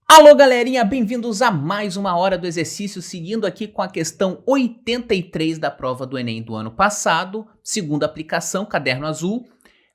Alô galerinha, bem-vindos a mais uma hora do exercício, seguindo aqui com a questão 83 da prova do Enem do ano passado, segunda aplicação, caderno azul.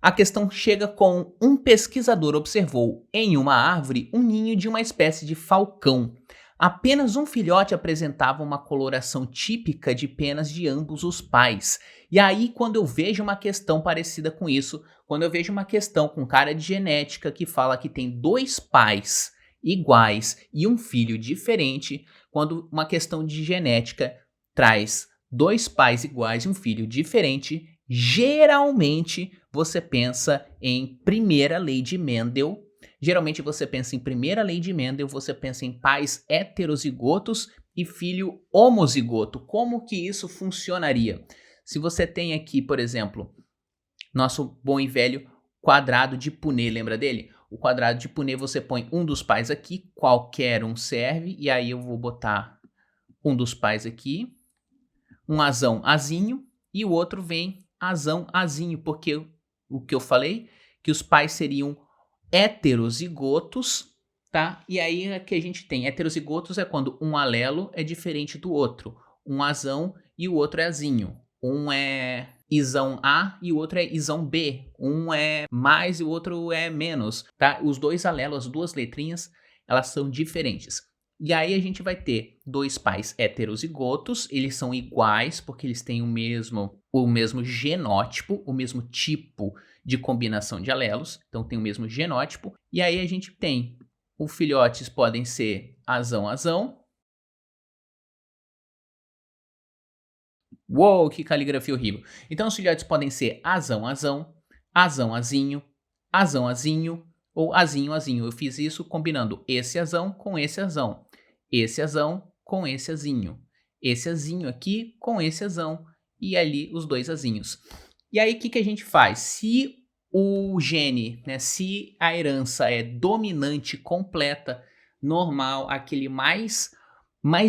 A questão chega com: um pesquisador observou em uma árvore um ninho de uma espécie de falcão. Apenas um filhote apresentava uma coloração típica de penas de ambos os pais. E aí, quando eu vejo uma questão parecida com isso, quando eu vejo uma questão com cara de genética que fala que tem dois pais iguais e um filho diferente, quando uma questão de genética traz dois pais iguais e um filho diferente, geralmente você pensa em primeira lei de Mendel. Geralmente você pensa em primeira lei de Mendel, você pensa em pais heterozigotos e filho homozigoto. Como que isso funcionaria? Se você tem aqui, por exemplo, nosso bom e velho quadrado de Punnett, lembra dele? O quadrado de Punnett você põe um dos pais aqui, qualquer um serve, e aí eu vou botar um dos pais aqui, um azão, azinho, e o outro vem azão, azinho, porque o que eu falei, que os pais seriam heterozigotos, tá? E aí é que a gente tem heterozigotos é quando um alelo é diferente do outro, um azão e o outro é azinho. Um é isão A e o outro é isão B. Um é mais e o outro é menos, tá? Os dois alelos, as duas letrinhas, elas são diferentes. E aí a gente vai ter dois pais heterozigotos, eles são iguais porque eles têm o mesmo genótipo, o mesmo tipo de combinação de alelos, então tem o mesmo genótipo. E aí a gente tem, os filhotes podem ser azão. Uou, que caligrafia horrível. Então os filhotes podem ser azão, azinho, azão, azinho ou azinho, azinho. Eu fiz isso combinando esse azão com esse azão com esse azinho aqui com esse azão e ali os dois azinhos. E aí o que a gente faz? Se o gene, né, se a herança é dominante completa, normal, aquele mais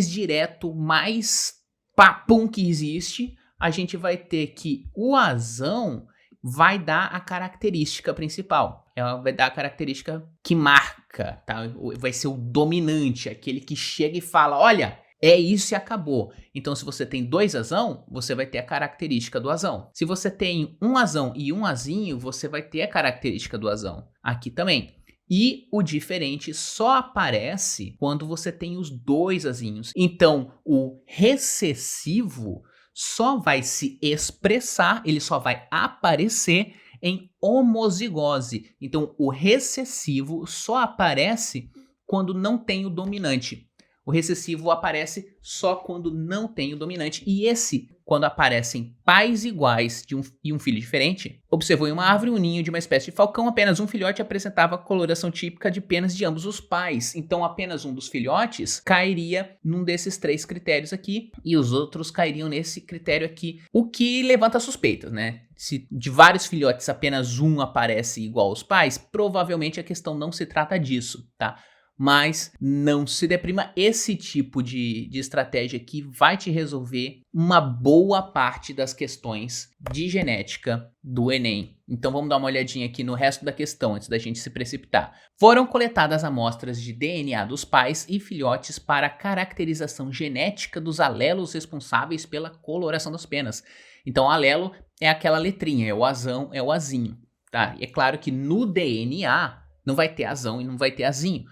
direto, mais papum que existe, a gente vai ter que o azão vai dar a característica principal. Ela vai dar a característica que marca, tá? Vai ser o dominante, aquele que chega e fala, olha, é isso e acabou. Então, se você tem dois azão, você vai ter a característica do azão. Se você tem um azão e um azinho, você vai ter a característica do azão. Aqui também. E o diferente só aparece quando você tem os dois azinhos. Então, o recessivo só vai se expressar, ele só vai aparecer em homozigose. Então, o recessivo só aparece quando não tem o dominante. O recessivo aparece só quando não tem o dominante. E esse, quando aparecem pais iguais e um filho diferente, observou em uma árvore um ninho de uma espécie de falcão, apenas um filhote apresentava coloração típica de penas de ambos os pais. Então apenas um dos filhotes cairia num desses três critérios aqui e os outros cairiam nesse critério aqui. O que levanta suspeitas, né? Se de vários filhotes apenas um aparece igual aos pais, provavelmente a questão não se trata disso, tá? Mas não se deprima, esse tipo de estratégia aqui vai te resolver uma boa parte das questões de genética do Enem. Então vamos dar uma olhadinha aqui no resto da questão antes da gente se precipitar. Foram coletadas amostras de DNA dos pais e filhotes para a caracterização genética dos alelos responsáveis pela coloração das penas. Então alelo é aquela letrinha, é o azão, é o azinho, tá? E é claro que no DNA não vai ter azão e não vai ter azinho.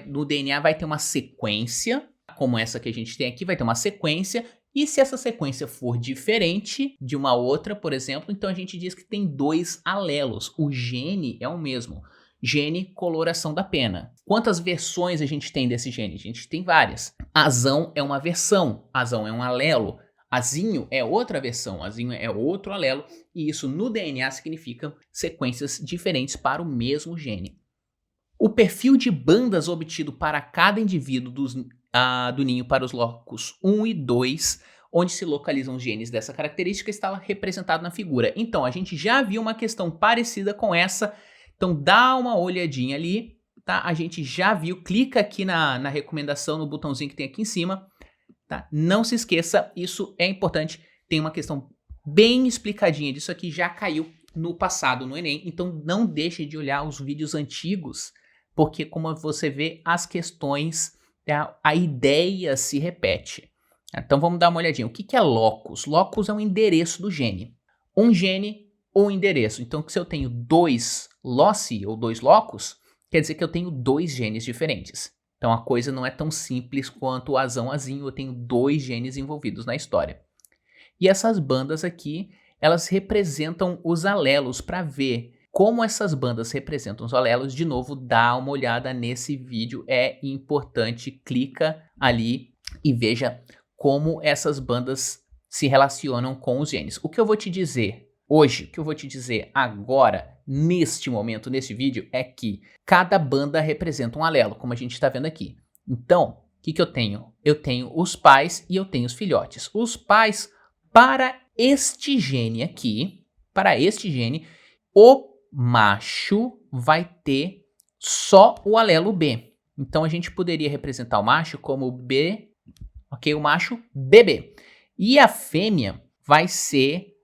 No DNA vai ter uma sequência, como essa que a gente tem aqui, vai ter uma sequência, e se essa sequência for diferente de uma outra, por exemplo, então a gente diz que tem dois alelos. O gene é o mesmo. Gene, coloração da pena. Quantas versões a gente tem desse gene? A gente tem várias. Azão é uma versão, azão é um alelo. Azinho é outra versão, azinho é outro alelo, e isso no DNA significa sequências diferentes para o mesmo gene. O perfil de bandas obtido para cada indivíduo do ninho para os locos 1 e 2, onde se localizam os genes dessa característica, está representado na figura. Então, a gente já viu uma questão parecida com essa, então dá uma olhadinha ali, tá? A gente já viu, clica aqui na recomendação, no botãozinho que tem aqui em cima, tá? Não se esqueça, isso é importante, tem uma questão bem explicadinha disso aqui, já caiu no passado no Enem, então não deixe de olhar os vídeos antigos porque como você vê, as questões, a ideia se repete. Então vamos dar uma olhadinha. O que é locus? Locus é um endereço do gene. Um gene ou endereço. Então se eu tenho 2 loci ou 2 locus, quer dizer que eu tenho 2 genes diferentes. Então a coisa não é tão simples quanto o azão, azinho, eu tenho 2 genes envolvidos na história. E essas bandas aqui, elas representam os alelos. Para ver como essas bandas representam os alelos, de novo, dá uma olhada nesse vídeo, é importante, clica ali e veja como essas bandas se relacionam com os genes. O que eu vou te dizer hoje, o que eu vou te dizer agora, neste momento, nesse vídeo, é que cada banda representa um alelo, como a gente está vendo aqui. Então, o que eu tenho? Eu tenho os pais e eu tenho os filhotes. Os pais, para este gene aqui, o macho vai ter só o alelo B. Então, a gente poderia representar o macho como B, ok? O macho, BB. E a fêmea vai ser,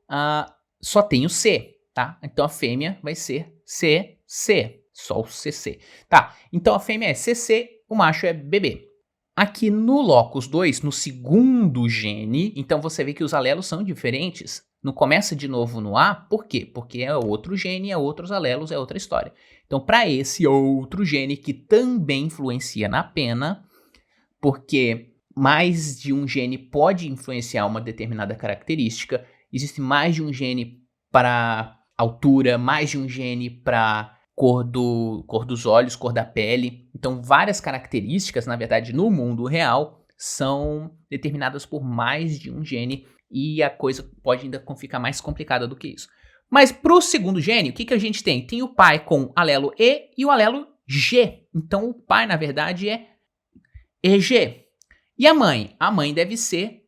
só tem o C, tá? Então, a fêmea vai ser CC, só o CC. Tá, então a fêmea é CC, o macho é BB. Aqui no locus 2, no segundo gene, então você vê que os alelos são diferentes. Não começa de novo no A, por quê? Porque é outro gene, é outros alelos, é outra história. Então, para esse outro gene que também influencia na pena, porque mais de um gene pode influenciar uma determinada característica, existe mais de um gene para altura, mais de um gene para cor dos olhos, cor da pele. Então, várias características, na verdade, no mundo real, são determinadas por mais de um gene e a coisa pode ainda ficar mais complicada do que isso. Mas para o segundo gene, o que a gente tem? Tem o pai com alelo E e o alelo G. Então, o pai, na verdade, é EG. E a mãe? A mãe deve ser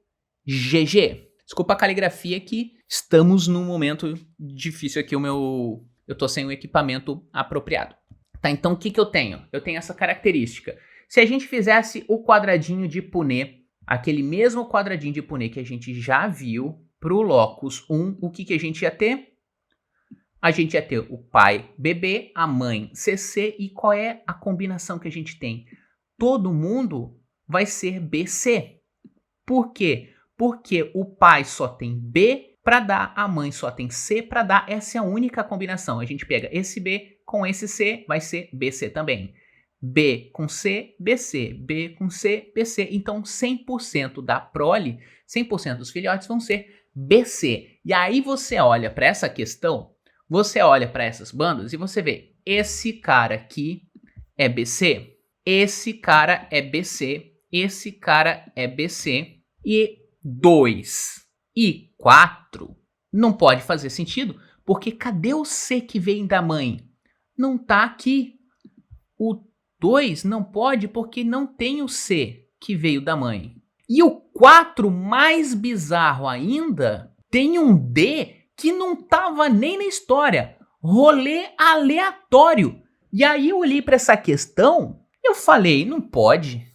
GG. Desculpa a caligrafia que estamos num momento difícil aqui, eu tô sem o equipamento apropriado. Tá, então o que eu tenho? Eu tenho essa característica. Se a gente fizesse o quadradinho de Punnett, aquele mesmo quadradinho de Punnett que a gente já viu pro locus 1, o que a gente ia ter? A gente ia ter o pai BB, a mãe CC, e qual é a combinação que a gente tem? Todo mundo vai ser BC. Por quê? Porque o pai só tem B para dar, a mãe só tem C para dar. Essa é a única combinação. A gente pega esse B com esse C, vai ser BC também. B com C, BC. B com C, BC. Então, 100% da prole, 100% dos filhotes vão ser BC. E aí você olha para essa questão, você olha para essas bandas e você vê, esse cara aqui é BC, esse cara é BC, esse cara é BC, e 2 e 4 não pode fazer sentido, porque cadê o C que vem da mãe? Não tá aqui. O 2 não pode porque não tem o C que veio da mãe. E o 4, mais bizarro ainda, tem um D que não tava nem na história. Rolê aleatório. E aí eu olhei para essa questão e eu falei, não pode.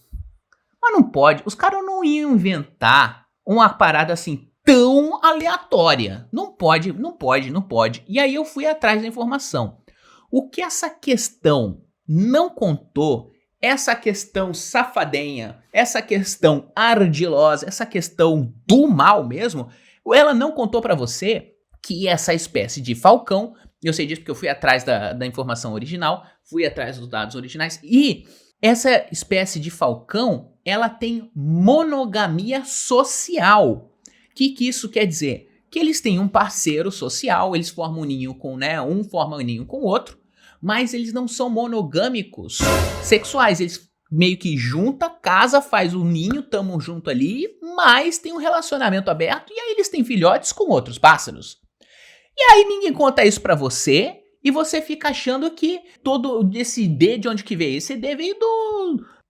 Mas não pode. Os caras não iam inventar uma parada assim tão aleatória. Não pode, não pode, não pode. E aí eu fui atrás da informação. O que essa questão não contou, essa questão safadenha, essa questão ardilosa, essa questão do mal mesmo, ela não contou para você que essa espécie de falcão, eu sei disso porque eu fui atrás da informação original, fui atrás dos dados originais, e essa espécie de falcão, ela tem monogamia social. O que isso quer dizer? Que eles têm um parceiro social, eles formam um ninho com, um forma um ninho com o outro, mas eles não são monogâmicos sexuais, eles meio que junta, casa, faz um ninho, tamo junto ali, mas tem um relacionamento aberto e aí eles têm filhotes com outros pássaros. E aí ninguém conta isso pra você e você fica achando que todo esse D, de onde que veio? Esse D veio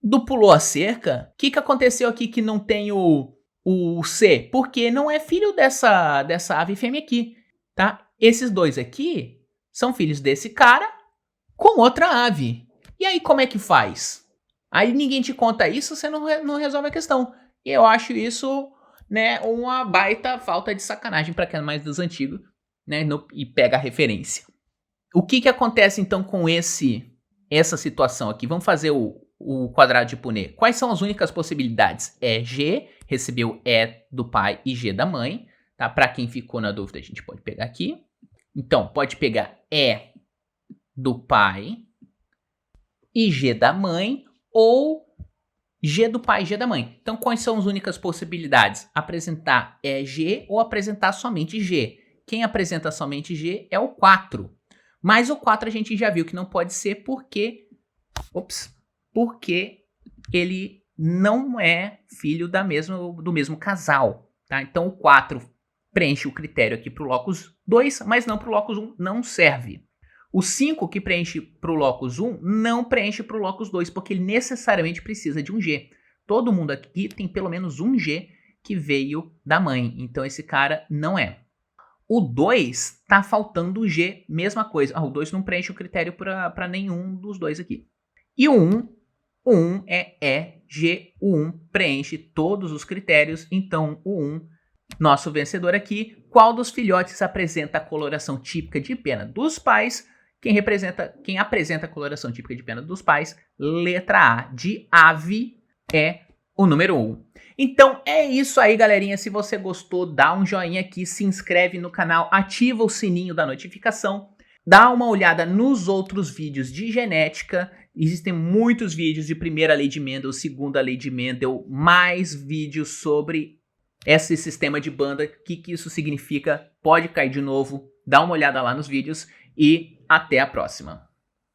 do pulou a cerca. O que aconteceu aqui que não tem o C? Porque não é filho dessa ave fêmea aqui, tá? Esses dois aqui são filhos desse cara com outra ave. E aí como é que faz? Aí ninguém te conta isso, você não resolve a questão. E eu acho isso, uma baita falta de sacanagem para quem é mais dos antigos, e pega a referência. O que acontece então com esse essa situação aqui. Vamos fazer o quadrado de Punnett. Quais são as únicas possibilidades? É G, recebeu E do pai e G da mãe. Tá? Para quem ficou na dúvida, a gente pode pegar aqui. Então, pode pegar E do pai e G da mãe, ou G do pai e G da mãe. Então, quais são as únicas possibilidades? Apresentar G ou apresentar somente G. Quem apresenta somente G é o 4. Mas o 4 a gente já viu que não pode ser porque ele não é filho do mesmo casal. Tá? Então, o 4 preenche o critério aqui para o locus 2, mas não para o locus 1, não serve. O 5 que preenche para o locus 1 não preenche para o locus 2, porque ele necessariamente precisa de um G. Todo mundo aqui tem pelo menos um G que veio da mãe, então esse cara não é. O 2 tá faltando o G, mesma coisa. O 2 não preenche o critério para nenhum dos dois aqui. E o 1 é E, G, o 1 preenche todos os critérios, então o 1, nosso vencedor aqui. Qual dos filhotes apresenta a coloração típica de pena dos pais? Quem apresenta a coloração típica de pena dos pais, letra A, de ave, é o número 1. Então é isso aí, galerinha. Se você gostou, dá um joinha aqui, se inscreve no canal, ativa o sininho da notificação, dá uma olhada nos outros vídeos de genética. Existem muitos vídeos de primeira lei de Mendel, segunda lei de Mendel, mais vídeos sobre esse sistema de banda, o que isso significa. Pode cair de novo, dá uma olhada lá nos vídeos e até a próxima.